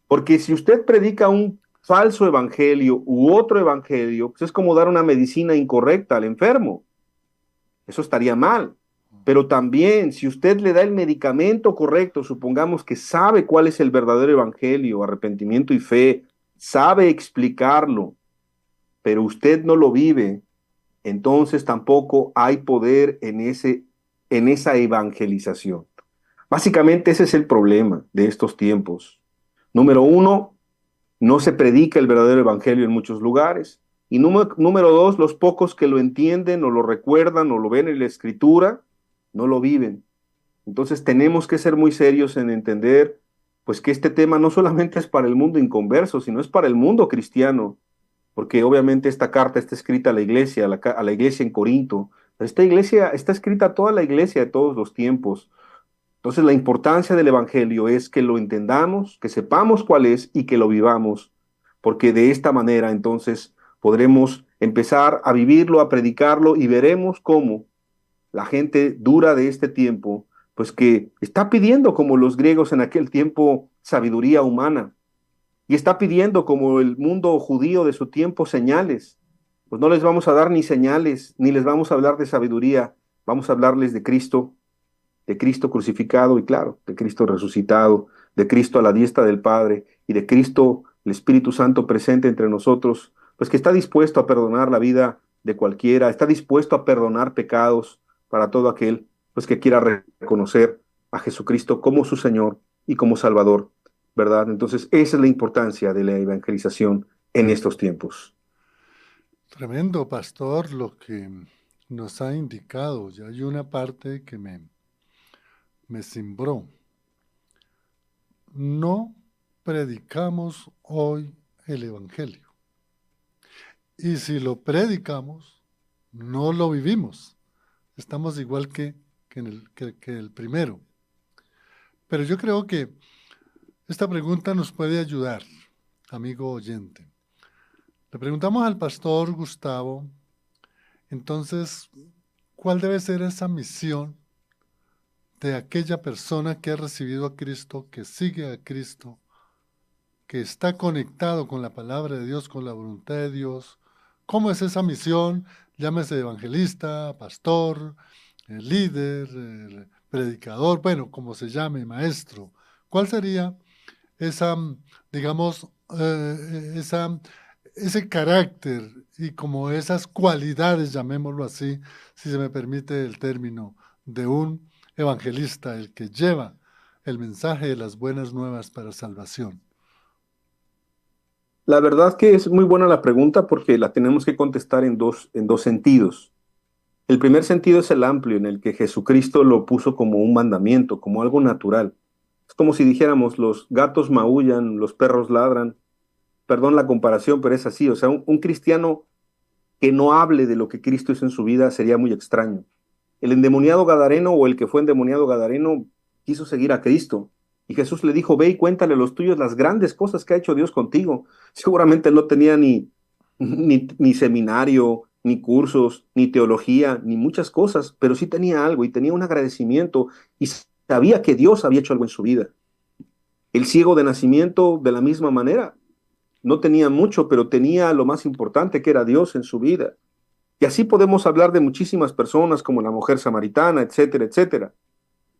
Porque si usted predica un falso evangelio u otro evangelio, pues es como dar una medicina incorrecta al enfermo. Eso estaría mal. Pero también, si usted le da el medicamento correcto, supongamos que sabe cuál es el verdadero evangelio, arrepentimiento y fe, sabe explicarlo, pero usted no lo vive, entonces tampoco hay poder en esa evangelización. Básicamente ese es el problema de estos tiempos. Número uno, no se predica el verdadero evangelio en muchos lugares. Y número dos, los pocos que lo entienden o lo recuerdan o lo ven en la escritura, no lo viven. Entonces tenemos que ser muy serios en entender pues que este tema no solamente es para el mundo inconverso, sino es para el mundo cristiano, porque obviamente esta carta está escrita a la iglesia, a la iglesia en Corinto. Esta iglesia está escrita a toda la iglesia de todos los tiempos. Entonces la importancia del Evangelio es que lo entendamos, que sepamos cuál es y que lo vivamos, porque de esta manera entonces podremos empezar a vivirlo, a predicarlo y veremos cómo la gente dura de este tiempo, pues que está pidiendo como los griegos en aquel tiempo sabiduría humana y está pidiendo como el mundo judío de su tiempo señales. Pues no les vamos a dar ni señales, ni les vamos a hablar de sabiduría, vamos a hablarles de Cristo crucificado y claro, de Cristo resucitado, de Cristo a la diestra del Padre y de Cristo, el Espíritu Santo presente entre nosotros, pues que está dispuesto a perdonar la vida de cualquiera, está dispuesto a perdonar pecados para todo aquel pues que quiera reconocer a Jesucristo como su Señor y como Salvador, ¿verdad? Entonces, esa es la importancia de la evangelización en estos tiempos. Tremendo, pastor, lo que nos ha indicado. Ya hay una parte que me cimbró. No predicamos hoy el Evangelio. Y si lo predicamos, no lo vivimos. Estamos igual que el primero. Pero yo creo que esta pregunta nos puede ayudar, amigo oyente. Le preguntamos al pastor Gustavo, entonces, ¿cuál debe ser esa misión de aquella persona que ha recibido a Cristo, que sigue a Cristo, que está conectado con la palabra de Dios, con la voluntad de Dios? ¿Cómo es esa misión? Llámese evangelista, pastor, líder, predicador, bueno, como se llame, maestro. ¿Cuál sería esa, digamos, ese carácter y como esas cualidades, llamémoslo así, si se me permite el término, de un evangelista, el que lleva el mensaje de las buenas nuevas para salvación? La verdad que es muy buena la pregunta porque la tenemos que contestar en dos sentidos. El primer sentido es el amplio, en el que Jesucristo lo puso como un mandamiento, como algo natural. Es como si dijéramos, los gatos maullan, los perros ladran. Perdón la comparación, pero es así. O sea, un cristiano que no hable de lo que Cristo hizo en su vida sería muy extraño. El endemoniado gadareno o el que fue endemoniado gadareno quiso seguir a Cristo. Y Jesús le dijo, ve y cuéntale a los tuyos las grandes cosas que ha hecho Dios contigo. Seguramente no tenía ni seminario, ni cursos, ni teología, ni muchas cosas, pero sí tenía algo y tenía un agradecimiento y sabía que Dios había hecho algo en su vida. El ciego de nacimiento, de la misma manera, no tenía mucho, pero tenía lo más importante, que era Dios en su vida. Y así podemos hablar de muchísimas personas como la mujer samaritana, etcétera, etcétera.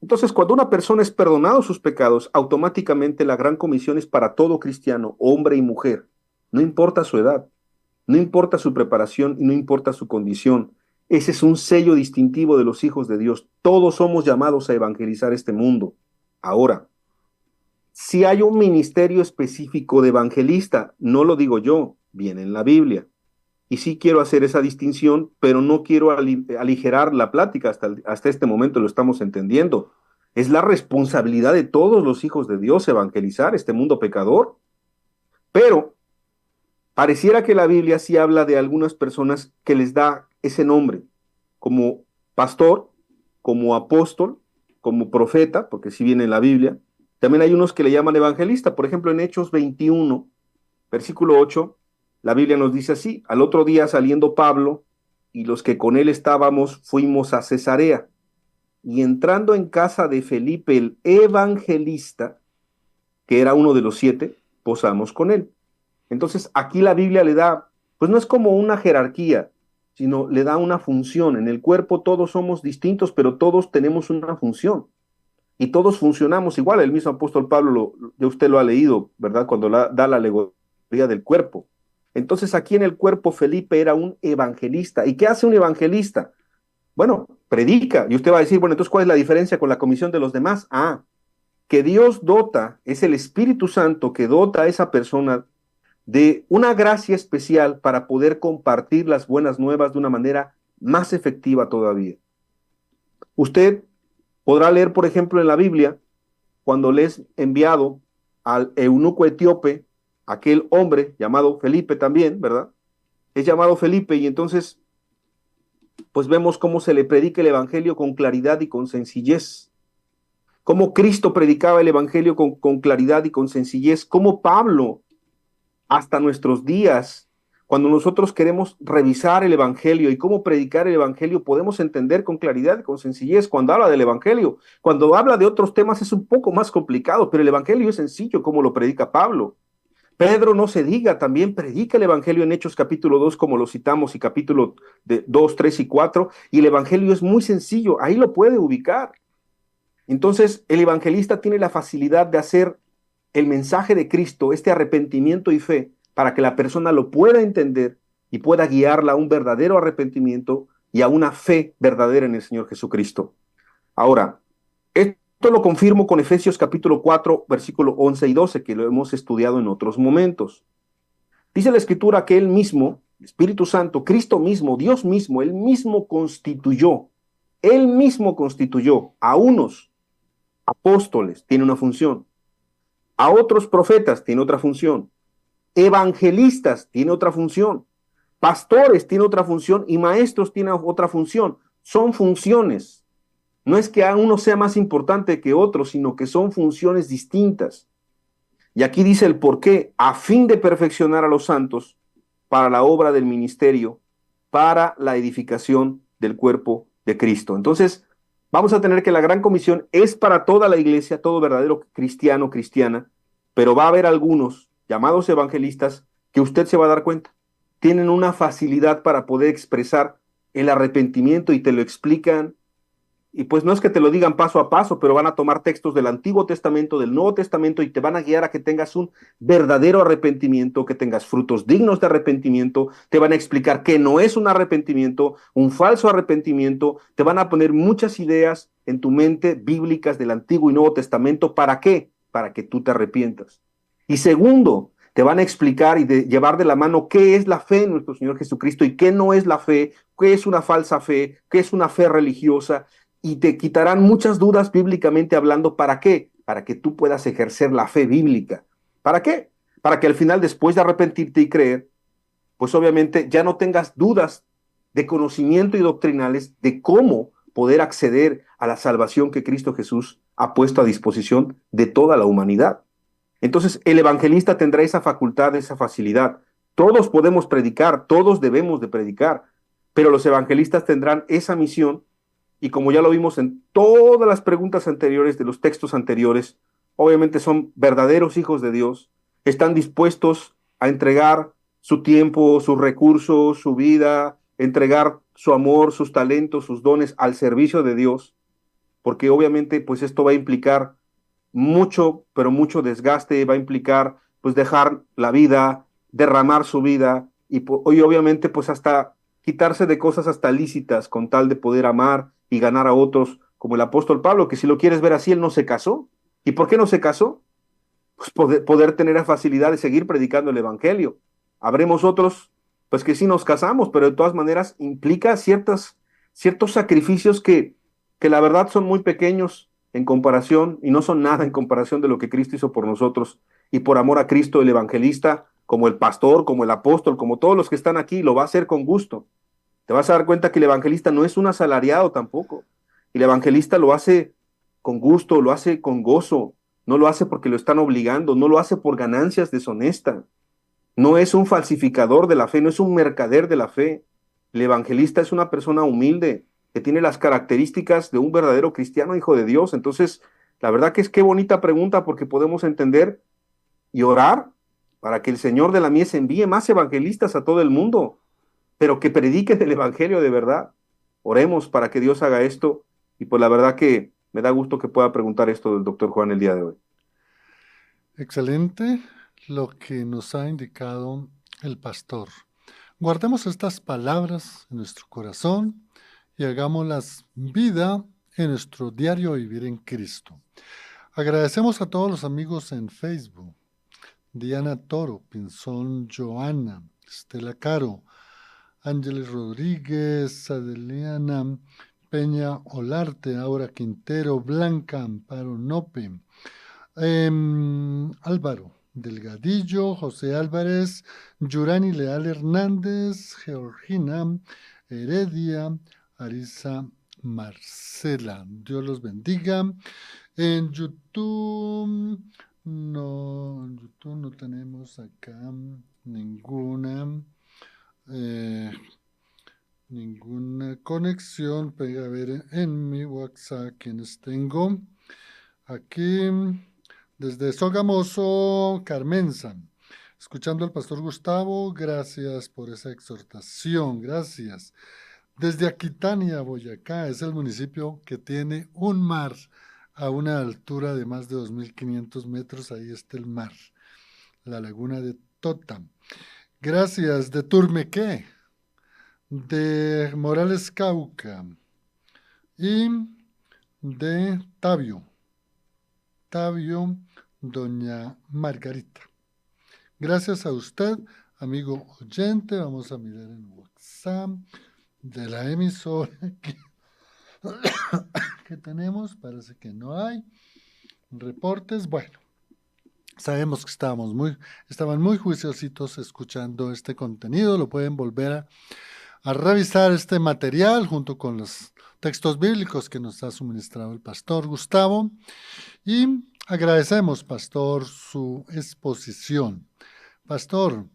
Entonces, cuando una persona es perdonado sus pecados, automáticamente la gran comisión es para todo cristiano, hombre y mujer. No importa su edad, no importa su preparación y no importa su condición. Ese es un sello distintivo de los hijos de Dios. Todos somos llamados a evangelizar este mundo. Ahora, si hay un ministerio específico de evangelista, no lo digo yo, viene en la Biblia. Y sí quiero hacer esa distinción, pero no quiero aligerar la plática, hasta este momento lo estamos entendiendo. Es la responsabilidad de todos los hijos de Dios evangelizar este mundo pecador, pero pareciera que la Biblia sí habla de algunas personas que les da ese nombre, como pastor, como apóstol, como profeta, porque sí viene en la Biblia. También hay unos que le llaman evangelista, por ejemplo en Hechos 21, versículo 8, la Biblia nos dice así: al otro día saliendo Pablo y los que con él estábamos fuimos a Cesarea, y entrando en casa de Felipe el evangelista, que era uno de los 7, posamos con él. Entonces aquí la Biblia le da, pues no es como una jerarquía, sino le da una función. En el cuerpo todos somos distintos, pero todos tenemos una función. Y todos funcionamos igual. El mismo apóstol Pablo, ya usted lo ha leído, ¿verdad? Cuando da la alegoría del cuerpo. Entonces aquí en el cuerpo Felipe era un evangelista. ¿Y qué hace un evangelista? Bueno, predica. Y usted va a decir, bueno, entonces ¿cuál es la diferencia con la comisión de los demás? Ah, que Dios dota, es el Espíritu Santo que dota a esa persona de una gracia especial para poder compartir las buenas nuevas de una manera más efectiva todavía. Usted podrá leer, por ejemplo, en la Biblia, cuando le es enviado al eunuco etíope, aquel hombre llamado Felipe también, ¿verdad? Es llamado Felipe y entonces, pues vemos cómo se le predica el Evangelio con claridad y con sencillez. Cómo Cristo predicaba el Evangelio con claridad y con sencillez. Cómo Pablo, hasta nuestros días, cuando nosotros queremos revisar el Evangelio y cómo predicar el Evangelio, podemos entender con claridad y con sencillez cuando habla del Evangelio. Cuando habla de otros temas es un poco más complicado, pero el Evangelio es sencillo como lo predica Pablo. Pedro, no se diga, también predica el Evangelio en Hechos capítulo 2, como lo citamos, y capítulo 2, 3 y 4, y el Evangelio es muy sencillo, ahí lo puede ubicar. Entonces, el evangelista tiene la facilidad de hacer el mensaje de Cristo, este arrepentimiento y fe, para que la persona lo pueda entender y pueda guiarla a un verdadero arrepentimiento y a una fe verdadera en el Señor Jesucristo. Ahora, esto lo confirmo con Efesios capítulo 4, versículo 11 y 12, que lo hemos estudiado en otros momentos. Dice la Escritura que Él mismo, Espíritu Santo, Cristo mismo, Dios mismo, Él mismo constituyó a unos apóstoles, tiene una función, a otros profetas, tiene otra función, evangelistas, tiene otra función, pastores, tiene otra función, y maestros, tiene otra función. Son funciones. No es que uno sea más importante que otro, sino que son funciones distintas. Y aquí dice el por qué: a fin de perfeccionar a los santos para la obra del ministerio, para la edificación del cuerpo de Cristo. Entonces, vamos a tener que la gran comisión es para toda la iglesia, todo verdadero cristiano, cristiana, pero va a haber algunos llamados evangelistas que usted se va a dar cuenta. Tienen una facilidad para poder expresar el arrepentimiento y te lo explican. Y pues no es que te lo digan paso a paso, pero van a tomar textos del Antiguo Testamento, del Nuevo Testamento, y te van a guiar a que tengas un verdadero arrepentimiento, que tengas frutos dignos de arrepentimiento. Te van a explicar que no es un arrepentimiento, un falso arrepentimiento. Te van a poner muchas ideas en tu mente bíblicas del Antiguo y Nuevo Testamento. ¿Para qué? Para que tú te arrepientas. Y segundo, te van a explicar y de llevar de la mano qué es la fe en nuestro Señor Jesucristo y qué no es la fe, qué es una falsa fe, qué es una fe religiosa, y te quitarán muchas dudas bíblicamente hablando. ¿Para qué? Para que tú puedas ejercer la fe bíblica. ¿Para qué? Para que al final, después de arrepentirte y creer, pues obviamente ya no tengas dudas de conocimiento y doctrinales de cómo poder acceder a la salvación que Cristo Jesús ha puesto a disposición de toda la humanidad. Entonces, el evangelista tendrá esa facultad, esa facilidad. Todos podemos predicar, todos debemos de predicar, pero los evangelistas tendrán esa misión, y como ya lo vimos en todas las preguntas anteriores de los textos anteriores, obviamente son verdaderos hijos de Dios, están dispuestos a entregar su tiempo, sus recursos, su vida, entregar su amor, sus talentos, sus dones al servicio de Dios, porque obviamente pues esto va a implicar mucho, pero mucho desgaste, va a implicar pues dejar la vida, derramar su vida y obviamente pues hasta quitarse de cosas hasta lícitas con tal de poder amar y ganar a otros, como el apóstol Pablo, que si lo quieres ver así, él no se casó. ¿Y por qué no se casó? Pues poder tener la facilidad de seguir predicando el evangelio. Habremos otros pues que sí nos casamos, pero de todas maneras implica ciertos sacrificios que la verdad son muy pequeños en comparación, y no son nada en comparación de lo que Cristo hizo por nosotros. Y por amor a Cristo, el evangelista, como el pastor, como el apóstol, como todos los que están aquí, lo va a hacer con gusto. Te vas a dar cuenta que el evangelista no es un asalariado tampoco. El evangelista lo hace con gusto, lo hace con gozo, no lo hace porque lo están obligando, no lo hace por ganancias deshonestas. No es un falsificador de la fe, no es un mercader de la fe. El evangelista es una persona humilde, que tiene las características de un verdadero cristiano, hijo de Dios. Entonces, la verdad que es qué bonita pregunta, porque podemos entender y orar para que el Señor de la mies envíe más evangelistas a todo el mundo, pero que prediquen el evangelio de verdad. Oremos para que Dios haga esto, y pues la verdad que me da gusto que pueda preguntar esto del doctor Juan el día de hoy. Excelente lo que nos ha indicado el pastor. Guardemos estas palabras en nuestro corazón y hagámoslas vida en nuestro diario vivir en Cristo. Agradecemos a todos los amigos en Facebook: Diana Toro, Pinzón Joana, Estela Caro, Ángeles Rodríguez, Adeliana Peña Olarte, Aura Quintero, Blanca Amparo Nope, Álvaro Delgadillo, José Álvarez, Yurani Leal Hernández, Georgina Heredia, Arisa Marcela. Dios los bendiga. En YouTube no tenemos acá ninguna conexión. Pega a ver en mi WhatsApp quienes tengo. Aquí, desde Sogamoso, Carmenza, escuchando al pastor Gustavo, gracias por esa exhortación, gracias. Desde Aquitania, Boyacá, es el municipio que tiene un mar a una altura de más de 2.500 metros, ahí está el mar, la laguna de Tota. Gracias, de Turmequé, de Morales Cauca y de Tabio, doña Margarita. Gracias a usted, amigo oyente. Vamos a mirar en WhatsApp de la emisora que tenemos. Parece que no hay reportes. Bueno, sabemos que estaban muy juiciositos escuchando este contenido. Lo pueden volver a revisar este material junto con los textos bíblicos que nos ha suministrado el pastor Gustavo. Y agradecemos, pastor, su exposición. Pastor,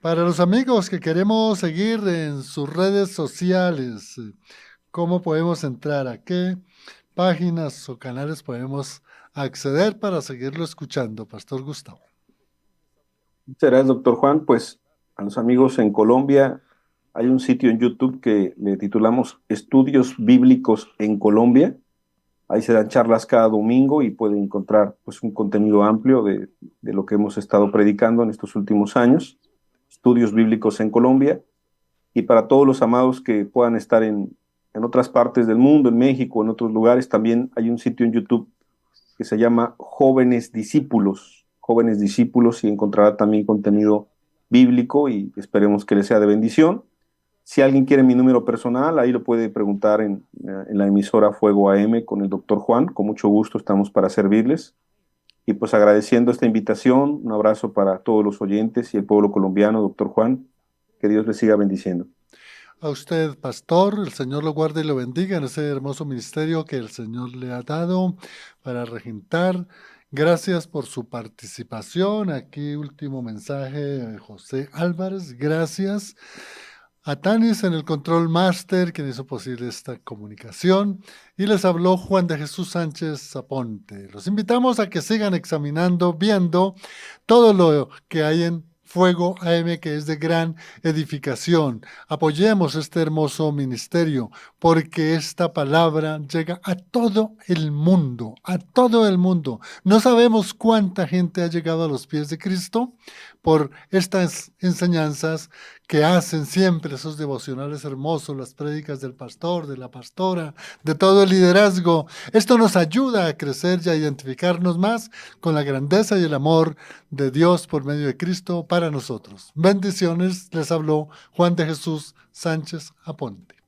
para los amigos que queremos seguir en sus redes sociales, ¿cómo podemos entrar? ¿A qué páginas o canales podemos acceder para seguirlo escuchando, pastor Gustavo? Será el doctor Juan, pues a los amigos en Colombia, hay un sitio en YouTube que le titulamos Estudios Bíblicos en Colombia. Ahí se dan charlas cada domingo y pueden encontrar pues un contenido amplio de lo que hemos estado predicando en estos últimos años. Estudios Bíblicos en Colombia. Y para todos los amados que puedan estar en otras partes del mundo, en México, en otros lugares, también hay un sitio en YouTube que se llama Jóvenes Discípulos jóvenes discípulos y encontrará también contenido bíblico y esperemos que les sea de bendición. Si alguien quiere mi número personal, ahí lo puede preguntar en la emisora Fuego AM con el doctor Juan. Con mucho gusto estamos para servirles. Y pues agradeciendo esta invitación, un abrazo para todos los oyentes y el pueblo colombiano, doctor Juan. Que Dios les siga bendiciendo. A usted, pastor, el Señor lo guarde y lo bendiga en ese hermoso ministerio que el Señor le ha dado para regentar. Gracias por su participación. Aquí último mensaje de José Álvarez. Gracias. A Tanis en el Control Master, quien hizo posible esta comunicación. Y les habló Juan de Jesús Sánchez Zaponte. Los invitamos a que sigan examinando, viendo todo lo que hay en Fuego AM, que es de gran edificación. Apoyemos este hermoso ministerio, porque esta palabra llega a todo el mundo, a todo el mundo. No sabemos cuánta gente ha llegado a los pies de Cristo por estas enseñanzas que hacen siempre esos devocionales hermosos, las prédicas del pastor, de la pastora, de todo el liderazgo. Esto nos ayuda a crecer y a identificarnos más con la grandeza y el amor de Dios por medio de Cristo para nosotros. Bendiciones, les habló Juan de Jesús Sánchez Aponte.